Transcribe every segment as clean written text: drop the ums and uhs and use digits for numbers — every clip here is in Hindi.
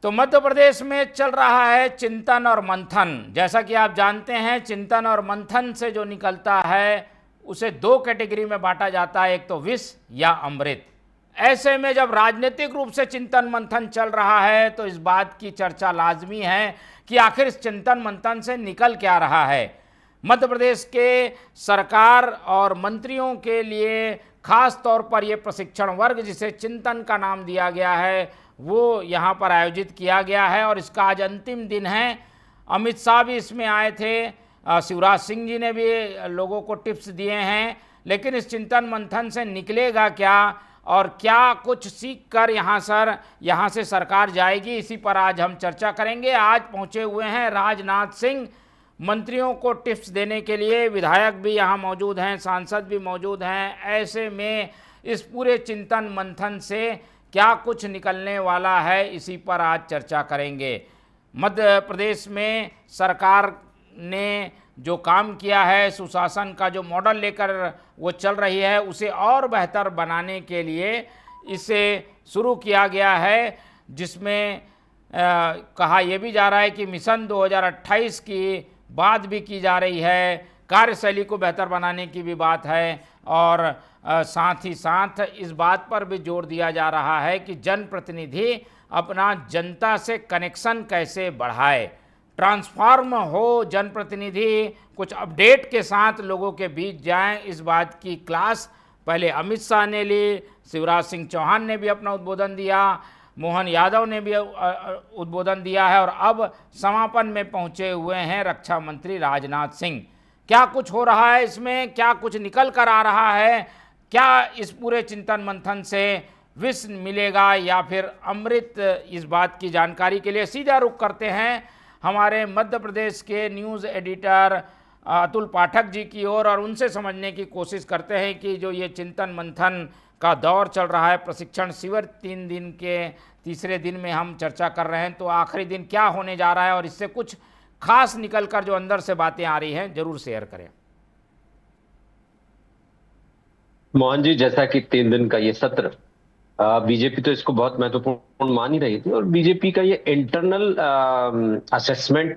तो मध्य प्रदेश में चल रहा है चिंतन और मंथन। जैसा कि आप जानते हैं, चिंतन और मंथन से जो निकलता है उसे दो कैटेगरी में बांटा जाता है, एक तो विष या अमृत। ऐसे में जब राजनीतिक रूप से चिंतन मंथन चल रहा है तो इस बात की चर्चा लाजमी है कि आखिर इस चिंतन मंथन से निकल क्या रहा है। मध्य प्रदेश के सरकार और मंत्रियों के लिए खास तौर पर यह प्रशिक्षण वर्ग, जिसे चिंतन का नाम दिया गया है, वो यहाँ पर आयोजित किया गया है और इसका आज अंतिम दिन है। अमित शाह भी इसमें आए थे, शिवराज सिंह जी ने भी लोगों को टिप्स दिए हैं। लेकिन इस चिंतन मंथन से निकलेगा क्या और क्या कुछ सीख कर यहाँ से सरकार जाएगी, इसी पर आज हम चर्चा करेंगे। आज पहुँचे हुए हैं राजनाथ सिंह मंत्रियों को टिप्स देने के लिए। विधायक भी यहाँ मौजूद हैं, सांसद भी मौजूद हैं। ऐसे में इस पूरे चिंतन मंथन से क्या कुछ निकलने वाला है, इसी पर आज चर्चा करेंगे। मध्य प्रदेश में सरकार ने जो काम किया है, सुशासन का जो मॉडल लेकर वो चल रही है, उसे और बेहतर बनाने के लिए इसे शुरू किया गया है, जिसमें कहा यह भी जा रहा है कि मिशन 2028 की बात भी की जा रही है, कार्यशैली को बेहतर बनाने की भी बात है और साथ ही साथ इस बात पर भी जोर दिया जा रहा है कि जनप्रतिनिधि अपना जनता से कनेक्शन कैसे बढ़ाए, ट्रांसफॉर्म हो जनप्रतिनिधि, कुछ अपडेट के साथ लोगों के बीच जाएं। इस बात की क्लास पहले अमित शाह ने ली, शिवराज सिंह चौहान ने भी अपना उद्बोधन दिया, मोहन यादव ने भी उद्बोधन दिया है और अब समापन में पहुंचे हुए हैं रक्षा मंत्री राजनाथ सिंह। क्या कुछ हो रहा है इसमें, क्या कुछ निकल कर आ रहा है, क्या इस पूरे चिंतन मंथन से विष मिलेगा या फिर अमृत, इस बात की जानकारी के लिए सीधा रुख करते हैं हमारे मध्य प्रदेश के न्यूज़ एडिटर अतुल पाठक जी की ओर और उनसे समझने की कोशिश करते हैं कि जो ये चिंतन मंथन का दौर चल रहा है, प्रशिक्षण शिविर 3 दिन के तीसरे दिन में हम चर्चा कर रहे हैं, तो आखिरी दिन क्या होने जा रहा है और इससे कुछ खास निकलकर जो अंदर से बातें आ रही हैं जरूर शेयर करें। मोहन जी, जैसा कि 3 दिन का ये सत्र, बीजेपी तो इसको बहुत महत्वपूर्ण मान ही रही थी और बीजेपी का ये इंटरनल असेसमेंट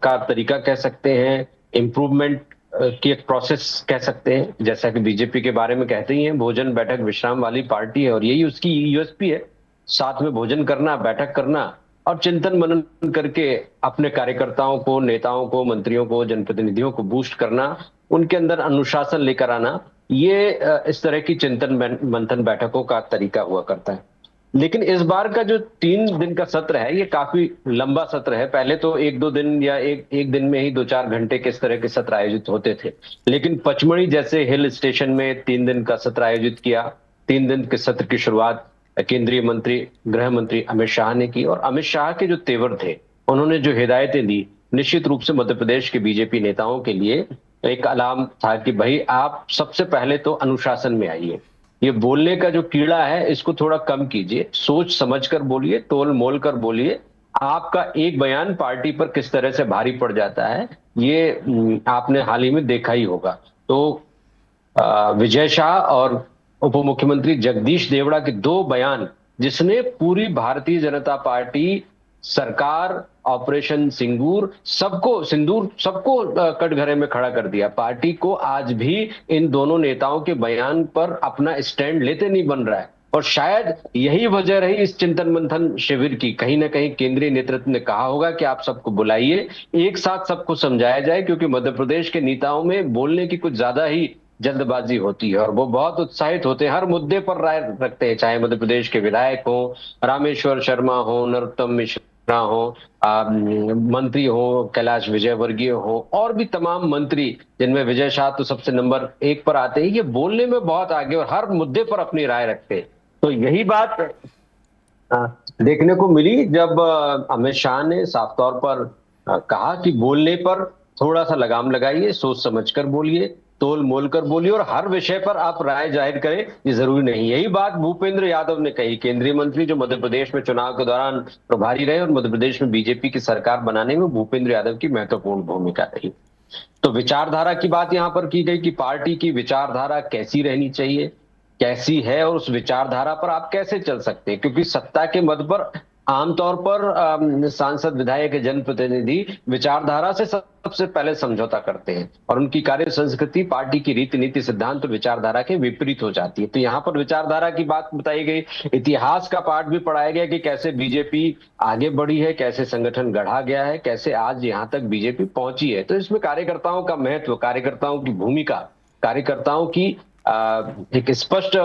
का तरीका कह सकते हैं, इम्प्रूवमेंट की एक प्रोसेस कह सकते हैं। जैसा कि बीजेपी के बारे में कहते ही हैं, भोजन बैठक विश्राम वाली पार्टी है और यही उसकी यूएसपी है। साथ में भोजन करना, बैठक करना और चिंतन मनन करके अपने कार्यकर्ताओं को, नेताओं को, मंत्रियों को, जनप्रतिनिधियों को बूस्ट करना, उनके अंदर अनुशासन लेकर आना, ये इस तरह की चिंतन मंथन बैठकों का तरीका हुआ करता है। लेकिन इस बार का जो 3 दिन का सत्र है, ये काफी लंबा सत्र है। पहले तो 1-2 दिन या एक दिन में ही 2-4 घंटे के इस तरह के सत्र आयोजित होते थे, लेकिन पचमढ़ी जैसे हिल स्टेशन में 3 दिन का सत्र आयोजित किया। 3 दिन के सत्र की शुरुआत केंद्रीय मंत्री, गृह मंत्री अमित शाह ने की और अमित शाह के जो तेवर थे, उन्होंने जो हिदायतें दी, निश्चित रूप से मध्य प्रदेश के बीजेपी नेताओं के लिए एक अलार्म था कि भाई आप सबसे पहले तो अनुशासन में आइए। ये बोलने का जो कीड़ा है इसको थोड़ा कम कीजिए, सोच समझकर बोलिए, तोल मोल कर बोलिए। आपका एक बयान पार्टी पर किस तरह से भारी पड़ जाता है, ये आपने हाल ही में देखा ही होगा। तो विजय शाह और उप मुख्यमंत्री जगदीश देवड़ा के 2 बयान, जिसने पूरी भारतीय जनता पार्टी, सरकार, ऑपरेशन सिंदूर सबको कटघरे में खड़ा कर दिया। पार्टी को आज भी इन दोनों नेताओं के बयान पर अपना स्टैंड लेते नहीं बन रहा है और शायद यही वजह रही इस चिंतन मंथन शिविर की। कहीं ना कहीं केंद्रीय नेतृत्व ने कहा होगा कि आप सबको बुलाइए, एक साथ सबको समझाया जाए, क्योंकि मध्य प्रदेश के नेताओं में बोलने की कुछ ज्यादा ही जल्दबाजी होती है और वो बहुत उत्साहित होते हैं, हर मुद्दे पर राय रखते हैं, चाहे मध्य प्रदेश के विधायक हो, रामेश्वर शर्मा हो, नरोत्तम मिश्रा हो, मंत्री हो, कैलाश विजयवर्गीय हो और भी तमाम मंत्री, जिनमें विजय शाह तो सबसे नंबर 1 पर आते हैं। ये बोलने में बहुत आगे और हर मुद्दे पर अपनी राय रखते हैं। तो यही बात देखने को मिली जब अमित शाह ने साफ तौर पर कहा कि बोलने पर थोड़ा सा लगाम लगाइए, सोच समझकर बोलिए, तोल मोल कर बोलिए और हर विषय पर आप राय जाहिर करें, ये जरूरी नहीं। यही बात भूपेंद्र यादव ने कही, केंद्रीय मंत्री जो मध्य प्रदेश में चुनाव के दौरान प्रभारी रहे और मध्य प्रदेश में बीजेपी की सरकार बनाने में भूपेंद्र यादव की महत्वपूर्ण भूमिका रही। तो विचारधारा की बात यहां पर की गई कि पार्टी की विचारधारा कैसी रहनी चाहिए, कैसी है और उस विचारधारा पर आप कैसे चल सकते हैं, क्योंकि सत्ता के मद पर आमतौर पर सांसद, विधायक, जनप्रतिनिधि विचारधारा से सबसे पहले समझौता करते हैं और उनकी कार्य संस्कृति पार्टी की रीति नीति सिद्धांत और विचारधारा के विपरीत हो जाती है। तो यहाँ पर विचारधारा की बात बताई गई, इतिहास का पाठ भी पढ़ाया गया कि कैसे बीजेपी आगे बढ़ी है, कैसे संगठन गढ़ा गया है, कैसे आज यहाँ तक बीजेपी पहुंची है। तो इसमें कार्यकर्ताओं का महत्व, कार्यकर्ताओं की भूमिका, कार्यकर्ताओं की एक स्पष्ट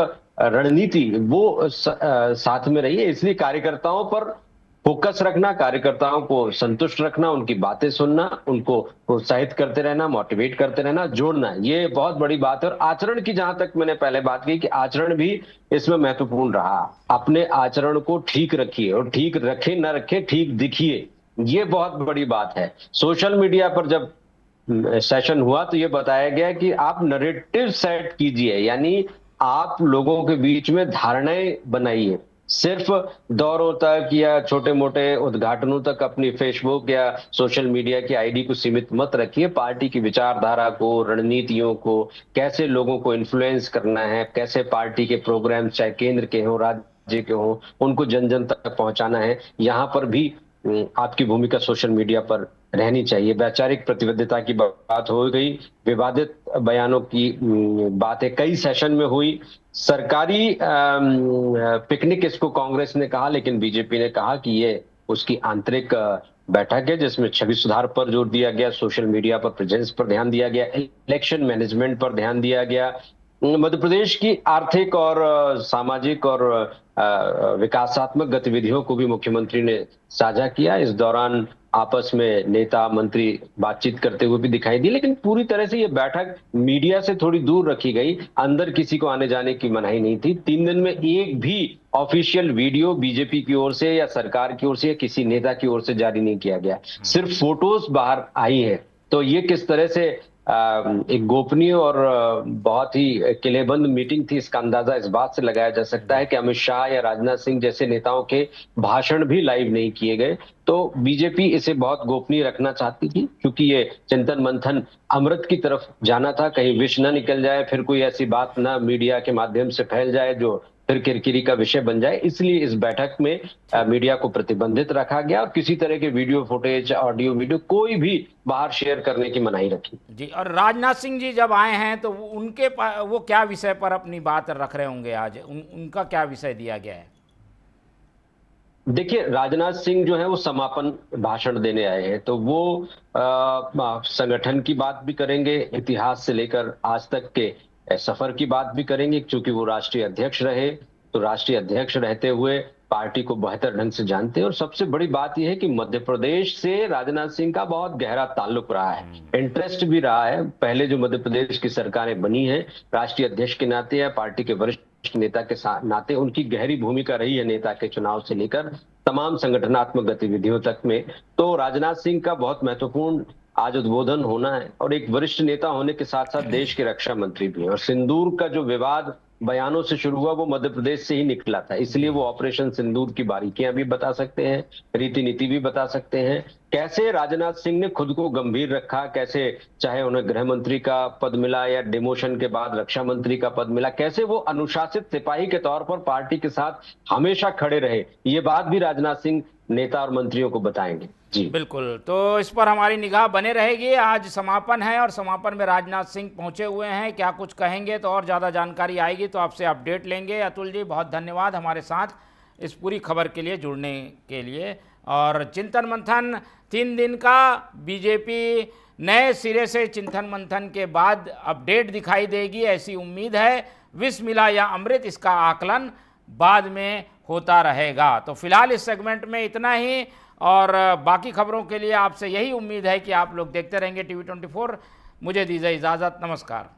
रणनीति वो साथ में रही है। इसलिए कार्यकर्ताओं पर फोकस रखना, कार्यकर्ताओं को संतुष्ट रखना, उनकी बातें सुनना, उनको प्रोत्साहित करते रहना, मोटिवेट करते रहना, जोड़ना, ये बहुत बड़ी बात है। और आचरण की जहां तक मैंने पहले बात की कि आचरण भी इसमें महत्वपूर्ण रहा। अपने आचरण को ठीक रखिए और ठीक रखे न रखे ठीक दिखिए, ये बहुत बड़ी बात है। सोशल मीडिया पर जब सेशन हुआ तो ये बताया गया कि आप नरेटिव सेट कीजिए, यानी आप लोगों के बीच में धारणाएं बनाइए। सिर्फ दौरों तक या छोटे मोटे उद्घाटनों तक अपनी फेसबुक या सोशल मीडिया की आईडी को सीमित मत रखिए। पार्टी की विचारधारा को, रणनीतियों को, कैसे लोगों को इन्फ्लुएंस करना है, कैसे पार्टी के प्रोग्राम चाहे केंद्र के हो, राज्य के हो, उनको जन जन तक पहुंचाना है, यहाँ पर भी आपकी भूमिका सोशल मीडिया पर रहनी चाहिए। वैचारिक प्रतिबद्धता की बात हो गई, विवादित बयानों की बातें कई सेशन में हुई। सरकारी पिकनिक इसको कांग्रेस ने कहा, लेकिन बीजेपी ने कहा कि ये उसकी आंतरिक बैठक है जिसमें छवि सुधार पर जोर दिया गया, सोशल मीडिया पर प्रेजेंस पर ध्यान दिया गया, इलेक्शन मैनेजमेंट पर ध्यान दिया गया, मध्य प्रदेश की आर्थिक और सामाजिक और विकासात्मक गतिविधियों को भी मुख्यमंत्री ने साझा किया। इस दौरान आपस में नेता मंत्री बातचीत करते हुए भी दिखाई दिए, लेकिन पूरी तरह से ये बैठक मीडिया से थोड़ी दूर रखी गई। अंदर किसी को आने जाने की मनाही नहीं थी। 3 दिन में एक भी ऑफिशियल वीडियो बीजेपी की ओर से या सरकार की ओर से या किसी नेता की ओर से जारी नहीं किया गया, सिर्फ फोटोज बाहर आई है। तो ये किस तरह से एक गोपनीय और बहुत ही किलेबंद मीटिंग थी, इसका अंदाजा इस बात से लगाया जा सकता है कि अमित शाह या राजनाथ सिंह जैसे नेताओं के भाषण भी लाइव नहीं किए गए। तो बीजेपी इसे बहुत गोपनीय रखना चाहती थी, क्योंकि ये चिंतन मंथन अमृत की तरफ जाना था। कहीं विष न निकल जाए, फिर कोई ऐसी बात ना मीडिया के माध्यम से फैल जाए जो फिर किरकिरी का विषय बन जाए। इसलिए इस बैठक में मीडिया को प्रतिबंधित रखा गया और किसी तरह के वीडियो फुटेज, ऑडियो वीडियो कोई भी बाहर शेयर करने की मनाही रखी जी। और राजनाथ सिंह जी जब आए हैं तो उनके वो क्या विषय पर अपनी बात रख रहे होंगे आज, उनका क्या विषय दिया गया है? देखिए, राजनाथ सिंह जो है वो समापन भाषण देने आए हैं, तो वो संगठन की बात भी करेंगे, इतिहास से लेकर आज तक के सफर की बात भी करेंगे, क्योंकि वो राष्ट्रीय अध्यक्ष रहे। तो राष्ट्रीय अध्यक्ष रहते हुए पार्टी को बेहतर ढंग से जानते हैं। और सबसे बड़ी बात यह है कि मध्य प्रदेश से राजनाथ सिंह का बहुत गहरा ताल्लुक रहा है, इंटरेस्ट भी रहा है। पहले जो मध्य प्रदेश की सरकारें बनी है, राष्ट्रीय अध्यक्ष के नाते या पार्टी के वरिष्ठ नेता के नाते उनकी गहरी भूमिका रही है, नेता के चुनाव से लेकर तमाम संगठनात्मक गतिविधियों तक में। तो राजनाथ सिंह का बहुत महत्वपूर्ण आज उद्बोधन होना है। और एक वरिष्ठ नेता होने के साथ साथ देश के रक्षा मंत्री भी हैं। और सिंदूर का जो विवाद बयानों से शुरू हुआ वो मध्य प्रदेश से ही निकला था, इसलिए वो ऑपरेशन सिंदूर की बारीकियां भी बता सकते हैं, रीति नीति भी बता सकते हैं, कैसे राजनाथ सिंह ने खुद को गंभीर रखा, कैसे चाहे उन्हें गृह मंत्री का पद मिला या डिमोशन के बाद रक्षा मंत्री का पद मिला, कैसे वो अनुशासित सिपाही के तौर पर पार्टी के साथ हमेशा खड़े रहे। ये बात भी राजनाथ सिंह नेता और मंत्रियों को बताएंगे। जी बिल्कुल, तो इस पर हमारी निगाह बने रहेगी। आज समापन है और समापन में राजनाथ सिंह पहुंचे हुए हैं, क्या कुछ कहेंगे तो और ज़्यादा जानकारी आएगी तो आपसे अपडेट लेंगे। अतुल जी, बहुत धन्यवाद हमारे साथ इस पूरी खबर के लिए जुड़ने के लिए। और चिंतन मंथन 3 दिन का, बीजेपी नए सिरे से चिंतन मंथन के बाद अपडेट दिखाई देगी, ऐसी उम्मीद है। विष मिला या अमृत, इसका आकलन बाद में होता रहेगा। तो फिलहाल इस सेगमेंट में इतना ही, और बाकी खबरों के लिए आपसे यही उम्मीद है कि आप लोग देखते रहेंगे TV 24। मुझे दीजिए इजाज़त, नमस्कार।